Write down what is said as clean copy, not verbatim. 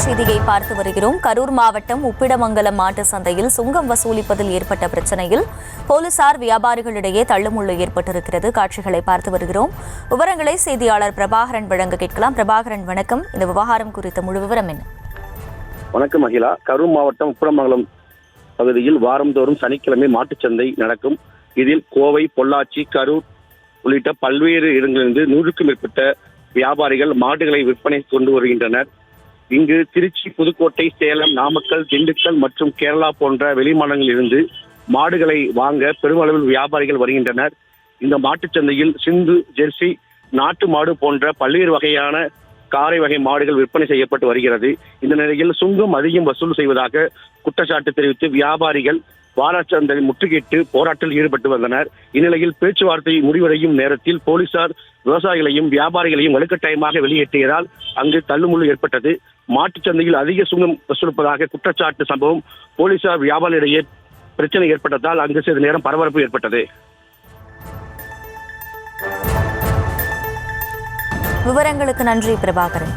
செய்தியை பார்த்து வருகிறோம். கரூர் மாவட்டம் உப்பிடமங்கலம் மாட்டு சந்தையில் சுங்கம் வசூலிப்பதில் ஏற்பட்ட பிரச்சனையில் போலீசார் வியாபாரிகளிடையே தள்ளுமுள்ளு ஏற்பட்டிருக்கிறது. காட்சிகளை பார்த்து வருகிறோம். விவரங்களை செய்தியாளர் பிரபாகரன் வழங்க கேட்கலாம். பிரபாகரன், வணக்கம். இந்த விவகாரம் குறித்த முழு விவரம் என்ன? வணக்கம் அகிலா. கரூர் மாவட்டம் உப்பிடமங்கலம் பகுதியில் வாரந்தோறும் சனிக்கிழமை மாட்டுச்சந்தை நடக்கும். இதில் கோவை, பொள்ளாச்சி, கரூர் உள்ளிட்ட பல்வேறு இடங்களிலிருந்து 100க்கும் மேற்பட்ட வியாபாரிகள் மாடுகளை விற்பனை கொண்டு வருகின்றனர். இங்கு திருச்சி, புதுக்கோட்டை, சேலம், நாமக்கல், திண்டுக்கல் மற்றும் கேரளா போன்ற வெளிமாநிலங்களில் இருந்து மாடுகளை வாங்க பெருமளவில் வியாபாரிகள் வருகின்றனர். இந்த மாட்டுச்சந்தையில் சிந்து, ஜெர்சி, நாட்டு மாடு போன்ற பல்வேறு வகையான காரை வகை மாடுகள் விற்பனை செய்யப்பட்டு வருகிறது. இந்த நிலையில் சுங்கம் அதிகம் வசூல் செய்வதாக குற்றச்சாட்டு தெரிவித்து வியாபாரிகள் வாரச்சந்தையில் முற்றுகையிட்டு போராட்டத்தில் ஈடுபட்டு வந்தனர். இந்நிலையில் பேச்சுவார்த்தை முடிவடையும் நேரத்தில் போலீசார் விவசாயிகளையும் வியாபாரிகளையும் வலுக்கட்டாயமாக வெளியேற்றியதால் அங்கு தள்ளுமுள்ளு ஏற்பட்டது. மாட்டுச்சந்தையில் அதிக சுங்கம் வசூலிப்பதாக குற்றச்சாட்டு சம்பவம் போலீசார் வியாபாரிகளிடையே பிரச்சனை ஏற்பட்டதால் அங்கு சிறிது நேரம் பரபரப்பு ஏற்பட்டது. விவரங்களுக்கு நன்றி பிரபாகரன்.